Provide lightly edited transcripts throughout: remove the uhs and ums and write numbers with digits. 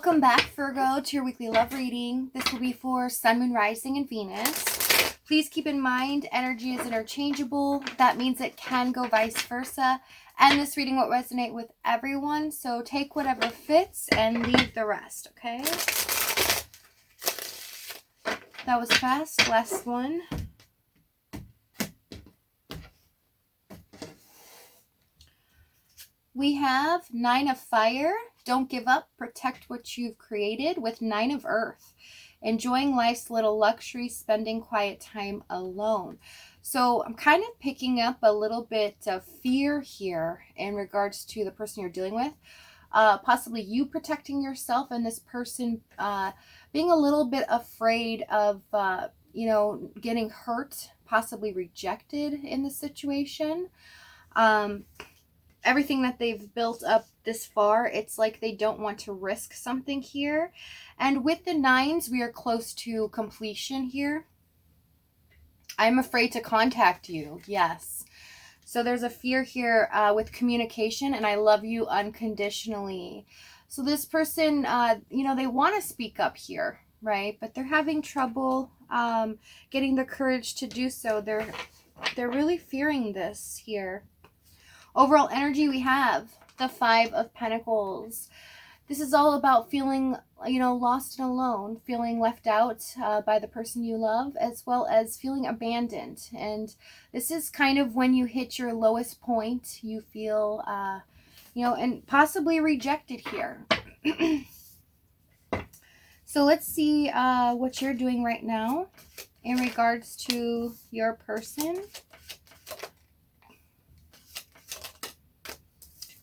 Welcome back, Virgo, to your weekly love reading. This will be for Sun, Moon, Rising, and Venus. Please keep in mind, energy is interchangeable. That means it can go vice versa. And this reading will resonate with everyone. So take whatever fits and leave the rest, okay? That was fast. Last one. We have 9 of Fire. Don't give up. Protect what you've created, with 9 of Earth. Enjoying life's little luxuries, spending quiet time alone. So I'm kind of picking up a little bit of fear here in regards to the person you're dealing with. Possibly you protecting yourself, and this person being a little bit afraid of, getting hurt, possibly rejected in the situation. Everything that they've built up this far, it's like they don't want to risk something here. And with the 9s, we are close to completion here. I'm afraid to contact you. Yes. So there's a fear here with communication, and I love you unconditionally. So this person, they want to speak up here, right? But they're having trouble getting the courage to do so. They're really fearing this here. Overall energy, we have the 5 of Pentacles. This is all about feeling, lost and alone, feeling left out by the person you love, as well as feeling abandoned. And this is kind of when you hit your lowest point. You feel, and possibly rejected here. So let's see what you're doing right now in regards to your person.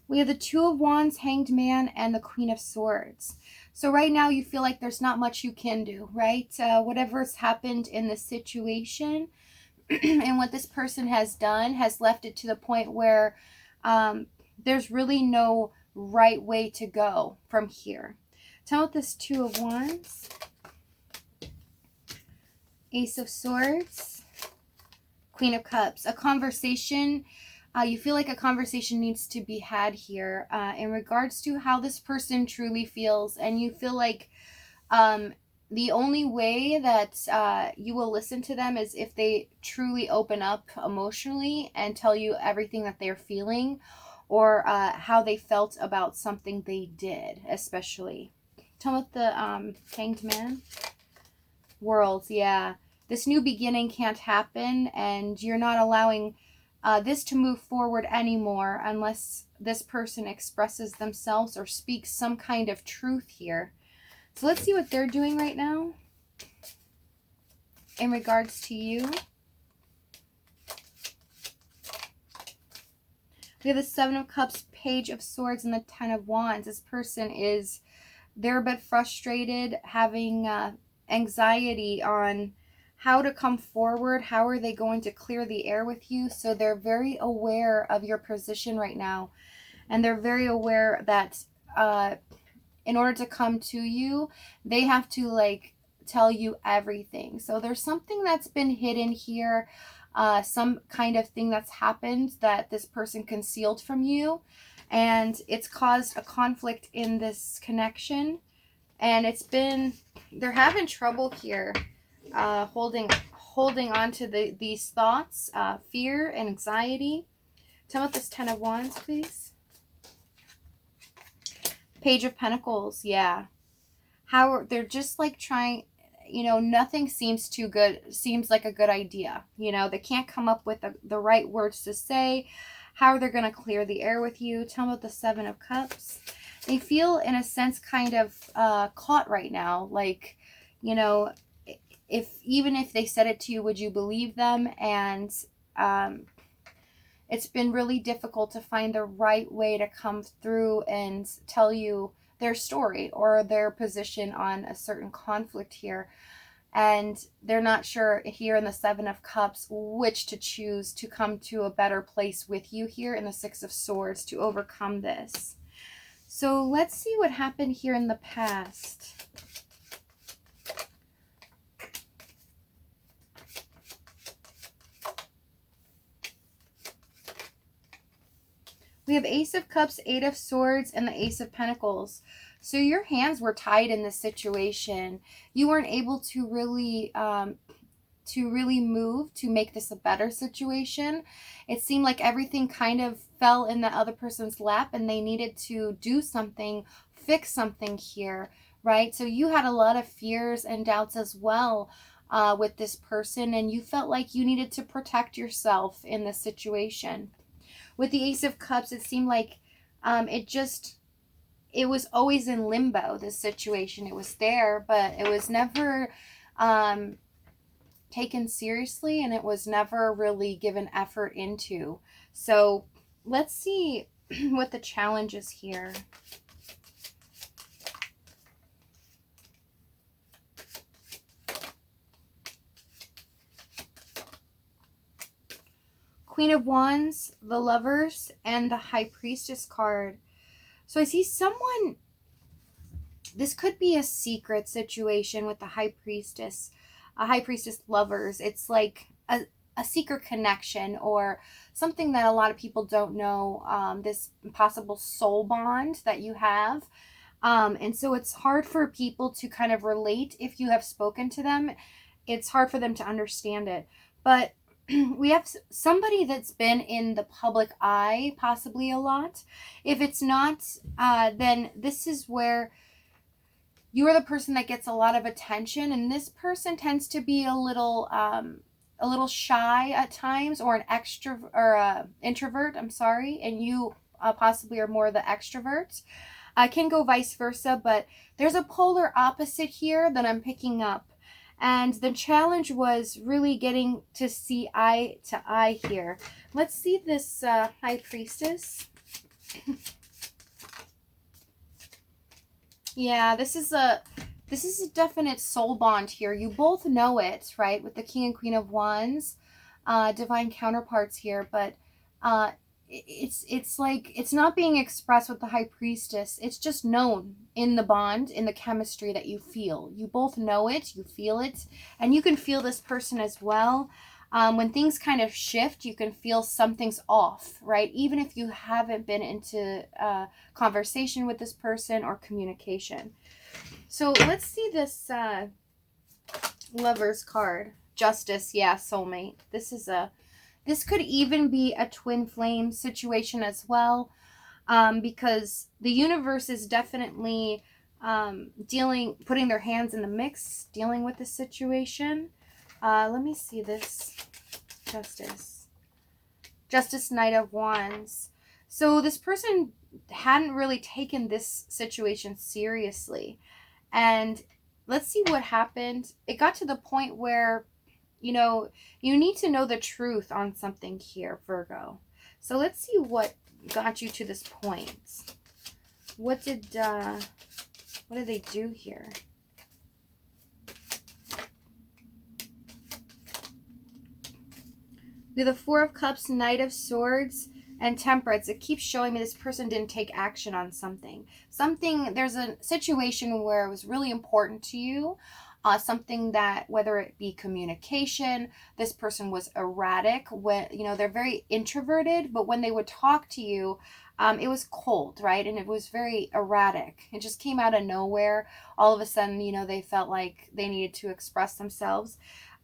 We have the 2 of Wands, Hanged Man, and the Queen of Swords. So right now you feel like there's not much you can do, right? Whatever's happened in this situation and what this person has done has left it to the point where there's really no right way to go from here. Tell me what this 2 of Wands, Ace of Swords, Queen of Cups. A conversation. You feel like a conversation needs to be had here in regards to how this person truly feels. And you feel like the only way that you will listen to them is if they truly open up emotionally and tell you everything that they're feeling, or how they felt about something they did, especially. Tell me about the Hanged Man. Worlds, yeah. This new beginning can't happen, and you're not allowing this to move forward anymore unless this person expresses themselves or speaks some kind of truth here. So let's see what they're doing right now in regards to you. We have the 7 of Cups, Page of Swords, and the 10 of Wands. This person they're a bit frustrated, having anxiety on how to come forward. How are they going to clear the air with you? So they're very aware of your position right now. And they're very aware that in order to come to you, they have to tell you everything. So there's something that's been hidden here. Some kind of thing that's happened that this person concealed from you. And it's caused a conflict in this connection. And they're having trouble here. Holding on to these thoughts, fear and anxiety. Tell me about this 10 of Wands, please. Page of Pentacles, yeah. How they're just trying, nothing seems too good, seems like a good idea. They can't come up with the right words to say. How they're going to clear the air with you. Tell me about the 7 of Cups. They feel, in a sense, kind of caught right now. Even if they said it to you, would you believe them? And it's been really difficult to find the right way to come through and tell you their story or their position on a certain conflict here. And they're not sure here in the 7 of Cups which to choose to come to a better place with you here in the 6 of Swords to overcome this. So let's see what happened here in the past. We have Ace of Cups, 8 of Swords, and the Ace of Pentacles. So your hands were tied in this situation. You weren't able to really move to make this a better situation. It seemed like everything kind of fell in the other person's lap and they needed to do something, fix something here, right? So you had a lot of fears and doubts as well with this person, and you felt like you needed to protect yourself in this situation. With the Ace of Cups, it seemed like it was always in limbo, this situation. It was there, but it was never taken seriously, and it was never really given effort into. So let's see what the challenge is here. Queen of Wands, the Lovers, and the High Priestess card. So I see someone, this could be a secret situation with the High Priestess, a High Priestess lovers. It's like a secret connection or something that a lot of people don't know, this possible soul bond that you have. And so it's hard for people to kind of relate if you have spoken to them. It's hard for them to understand it. But we have somebody that's been in the public eye possibly a lot. If it's not, then this is where you are the person that gets a lot of attention, and this person tends to be a little shy at times, or an extrovert, or introvert, I'm sorry, and you possibly are more the extroverts. Can go vice versa, but there's a polar opposite here that I'm picking up. And the challenge was really getting to see eye to eye here. Let's see this High Priestess. Yeah, this is a definite soul bond here. You both know it, right? With the King and Queen of Wands, divine counterparts here, but it's like it's not being expressed with the High Priestess. It's just known in the bond, in the chemistry that you feel. You both know it, you feel it, and you can feel this person as well. When things kind of shift, you can feel something's off, right? Even if you haven't been into conversation with this person or communication. So let's see this Lover's card. Justice, yeah, soulmate. This could even be a twin flame situation as well, because the universe is definitely putting their hands in the mix, dealing with this situation. Let me see this Justice. Justice, Knight of Wands. So this person hadn't really taken this situation seriously. And let's see what happened. It got to the point where, you know, you need to know the truth on something here, Virgo. So let's see what got you to this point. What did they do here? We have the Four of Cups, Knight of Swords, and Temperance. It keeps showing me this person didn't take action on something. There's a situation where it was really important to you. Something that, whether it be communication, this person was erratic. When, you know, they're very introverted, but when they would talk to you, it was cold, right? And it was very erratic. It just came out of nowhere. All of a sudden, you know, they felt like they needed to express themselves.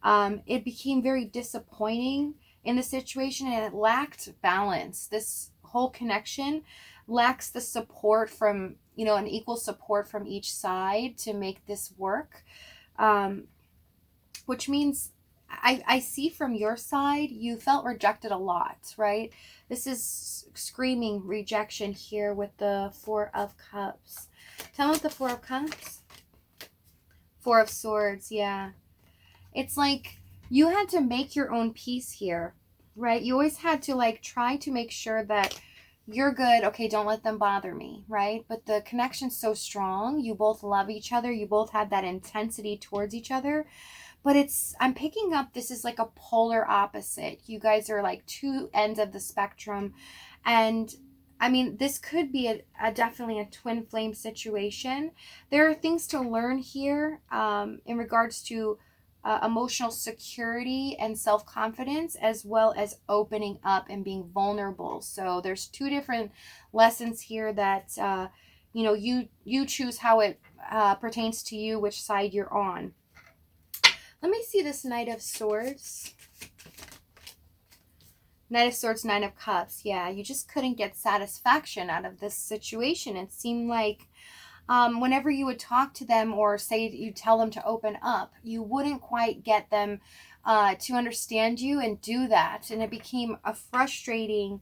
It became very disappointing in the situation, and it lacked balance. This whole connection lacks the support from, you know, an equal support from each side to make this work. Which means I see from your side, you felt rejected a lot, right? This is screaming rejection here with the Four of Cups. Tell me what the Four of Cups. Four of Swords, yeah. It's like you had to make your own peace here, right? You always had to like try to make sure that you're good. Okay, don't let them bother me, right? But the connection's so strong. You both love each other. You both had that intensity towards each other. But I'm picking up, this is like a polar opposite. You guys are like two ends of the spectrum. And I mean, this could be definitely a twin flame situation. There are things to learn here in regards to emotional security and self-confidence, as well as opening up and being vulnerable. So there's two different lessons here that you know, you choose how it pertains to you, which side you're on. Let me see this Knight of Swords. Knight of Swords, Nine of Cups. Yeah, you just couldn't get satisfaction out of this situation. It seemed like whenever you would talk to them or say you tell them to open up, you wouldn't quite get them to understand you and do that. And it became a frustrating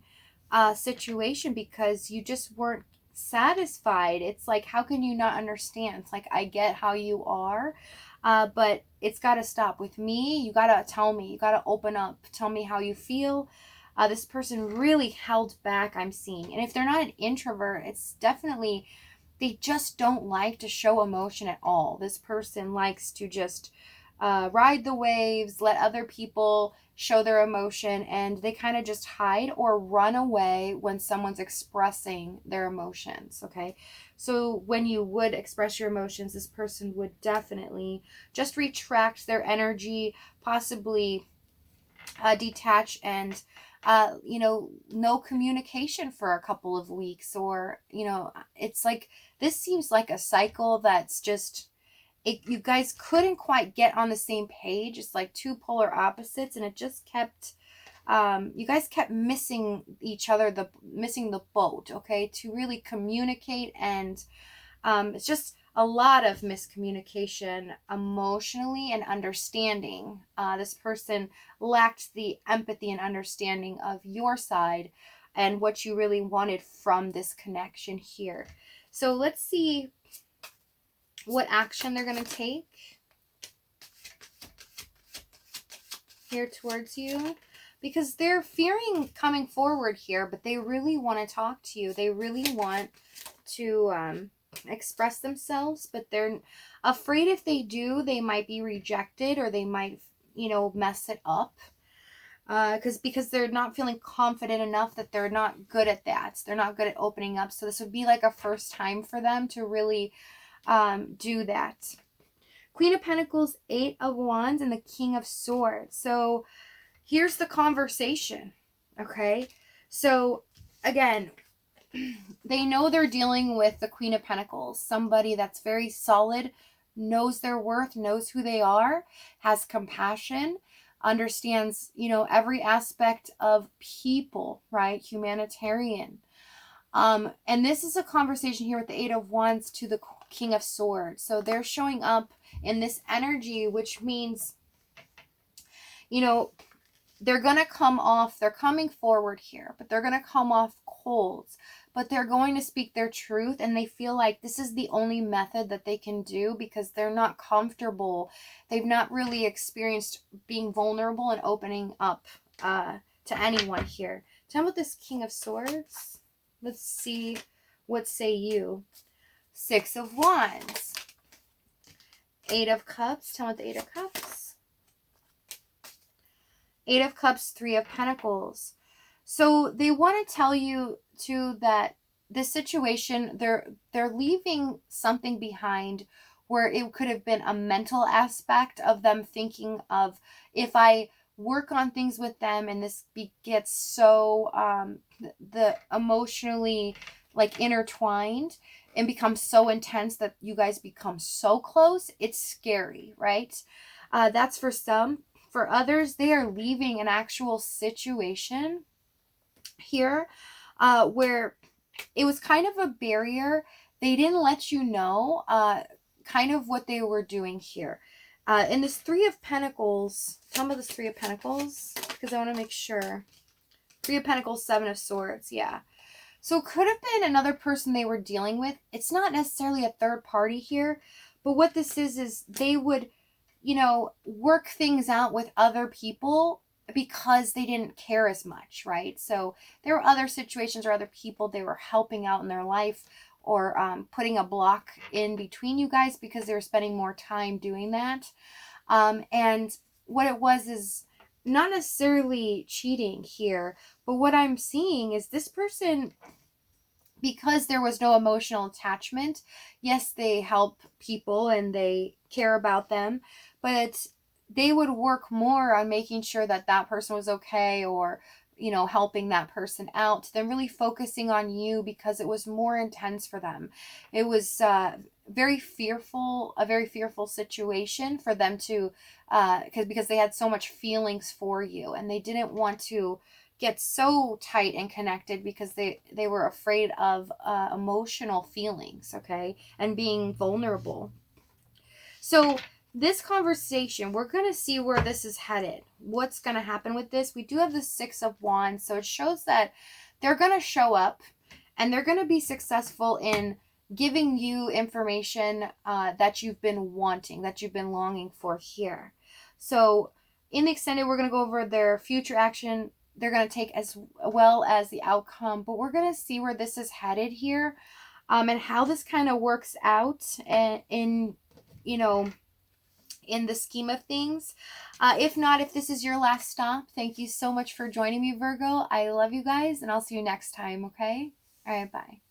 situation because you just weren't satisfied. It's like, how can you not understand? It's like, I get how you are, but it's got to stop. With me, you got to tell me. You got to open up. Tell me how you feel. This person really held back, I'm seeing. And if they're not an introvert, it's definitely, they just don't like to show emotion at all. This person likes to just ride the waves, let other people show their emotion, and they kind of just hide or run away when someone's expressing their emotions, okay? So when you would express your emotions, this person would definitely just retract their energy, possibly detach, and you know, no communication for a couple of weeks, or, you know, it's like, this seems like a cycle that's just, you guys couldn't quite get on the same page. It's like two polar opposites, and it just kept, you guys kept missing each other, missing the boat, okay, to really communicate. And it's just a lot of miscommunication emotionally and understanding. This person lacked the empathy and understanding of your side and what you really wanted from this connection here. So let's see what action they're going to take here towards you, because they're fearing coming forward here, but they really want to talk to you. They really want to express themselves, but they're afraid if they do, they might be rejected, or they might, you know, mess it up. Because they're not feeling confident enough, that they're not good at that. They're not good at opening up. So this would be like a first time for them to really do that. Queen of Pentacles, Eight of Wands, and the King of Swords. So here's the conversation, okay? So again, they know they're dealing with the Queen of Pentacles, somebody that's very solid, knows their worth, knows who they are, has compassion, understands, you know, every aspect of people, right? Humanitarian. And this is a conversation here with the Eight of Wands to the King of Swords. So they're showing up in this energy, which means, you know, they're going to come off, they're coming forward here, but they're going to come off cold, but they're going to speak their truth, and they feel like this is the only method that they can do because they're not comfortable. They've not really experienced being vulnerable and opening up to anyone here. Tell me about this King of Swords. Let's see, what say you? Six of Wands. Eight of Cups. Tell me about the Eight of Cups. Eight of Cups, Three of Pentacles. So they want to tell you too that this situation, they're leaving something behind where it could have been a mental aspect of them thinking of, if I work on things with them and this gets so the emotionally like intertwined and becomes so intense that you guys become so close, it's scary, right? That's for some. For others, they are leaving an actual situation here where it was kind of a barrier. They didn't let you know kind of what they were doing here. In this Three of Pentacles, tell me this Three of Pentacles, because I want to make sure. Three of Pentacles, Seven of Swords, yeah. So it could have been another person they were dealing with. It's not necessarily a third party here, but what this is they would, you know, work things out with other people because they didn't care as much, right? So there were other situations or other people they were helping out in their life, or putting a block in between you guys because they were spending more time doing that. And what it was is not necessarily cheating here, but what I'm seeing is this person, because there was no emotional attachment, yes, they help people and they care about them, but they would work more on making sure that that person was okay, or you know, helping that person out, to them really focusing on you because it was more intense for them. It was a very fearful situation for them to, because they had so much feelings for you, and they didn't want to get so tight and connected because they were afraid of emotional feelings, okay, and being vulnerable. So this conversation, we're going to see where this is headed. What's going to happen with this? We do have the Six of Wands, so it shows that they're going to show up and they're going to be successful in giving you information that you've been wanting, that you've been longing for here. So in the extended, we're going to go over their future action they're going to take, as well as the outcome, but we're going to see where this is headed here, and how this kind of works out in, you know, in the scheme of things. If not, if this is your last stop, thank you so much for joining me, Virgo. I love you guys, and I'll see you next time, okay? All right, bye.